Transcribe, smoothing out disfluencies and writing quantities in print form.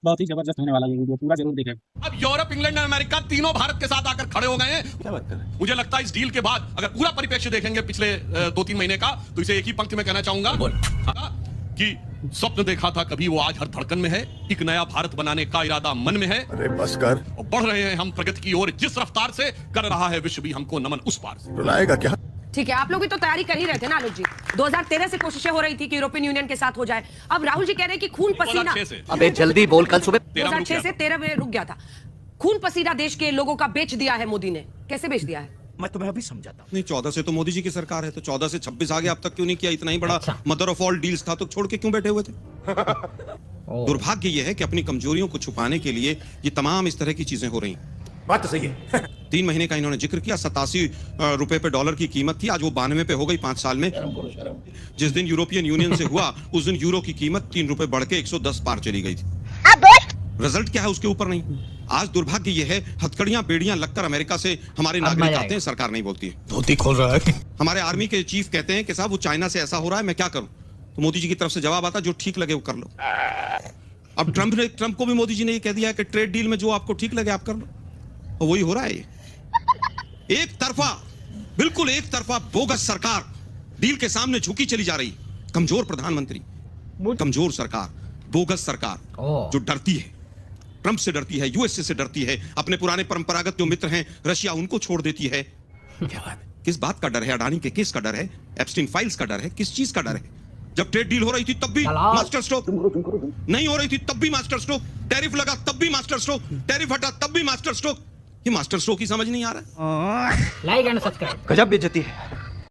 बहुत ही जबरदस्त होने वाला ये वीडियो, पूरा जरूर देखें। अब यूरोप, इंग्लैंड और अमेरिका तीनों भारत के साथ आकर खड़े हो गए हैं। क्या बात कर रहे हैं? मुझे लगता है इस डील के बाद अगर पूरा परिप्रेक्ष्य देखेंगे पिछले 2-3 महीने का, तो इसे एक ही पंक्ति में कहना चाहूंगा कि स्वप्न देखा था कभी वो आज हर धड़कन में है। एक नया भारत बनाने का इरादा मन में है। अरे बस कर, और बढ़ रहे हैं हम प्रगति की ओर, जिस रफ्तार से कर रहा है विश्व भी हमको नमन उस पार से। रुलाएगा क्या? ठीक है, आप लोग भी तो तैयारी कर ही रहे थे ना आलोक जी। 2013 से कोशिशें हो रही थी कि यूरोपियन यूनियन के साथ हो जाए। अब राहुल जी कह रहे हैं कि खून पसीना, 2006 से। अबे जल्दी बोल, कल सुबह 2006 से 13 में रुक गया था। खून पसीना देश के लोगों का बेच दिया है मोदी ने। कैसे बेच दिया है? मैं तुम्हें अभी समझाता हूँ। नहीं, 14 से तो मोदी जी की सरकार है, तो 14 से 26 आ गया, अब तक क्यों नहीं किया? इतना ही बड़ा मदर ऑफ ऑल डील्स था तो छोड़ के क्यों बैठे हुए थे? दुर्भाग्य यह है कि अपनी कमजोरियों को छुपाने के लिए ये तमाम इस तरह की चीजें हो रही। बात तो सही है। 3 महीने का इन्होंने जिक्र किया, 87 रुपए पे डॉलर की कीमत थी, आज वो 92 पे हो गई 5 साल में। जिस दिन यूरोपियन यूनियन से हुआ उस दिन यूरो की कीमत 3 रुपए बढ़ के 110 पार चली गई थी। रिजल्ट क्या है उसके ऊपर नहीं। आज दुर्भाग्य यह है, हथकड़ियां बेड़ियां लगकर अमेरिका से हमारे नागरिक आते हैं, सरकार नहीं बोलती है। धोती खोल रहा है। हमारे आर्मी के चीफ कहते हैं कि साहब वो चाइना से ऐसा हो रहा है, मैं क्या करूं? तो मोदी जी की तरफ से जवाब आता, जो ठीक लगे वो कर लो। अब ट्रंप को भी मोदी जी ने ये कह दिया कि ट्रेड डील में जो आपको ठीक लगे आप कर लो, और वही हो रहा है। एक तरफा, बिल्कुल एक तरफा बोगस सरकार डील के सामने झुकी चली जा रही। कमजोर प्रधानमंत्री, कमजोर सरकार, बोगस सरकार जो डरती है, ट्रंप से डरती है, यूएसए से डरती है, अपने पुराने परंपरागत जो मित्र हैं रशिया, उनको छोड़ देती है। क्या बात? किस बात का डर है? अडानी के केस का डर है, एप्स्टीन फाइल्स का डर है, किस चीज का डर है? जब ट्रेड डील हो रही थी तब भी मास्टर स्ट्रोक, नहीं हो रही थी तब भी मास्टर स्ट्रोक, टैरिफ लगा तब भी मास्टर स्ट्रोक, टैरिफ हटा तब भी मास्टर स्ट्रोक। ये मास्टर स्ट्रोक ही समझ नहीं आ रहा। Like and subscribe. गजब बेइज्जती है।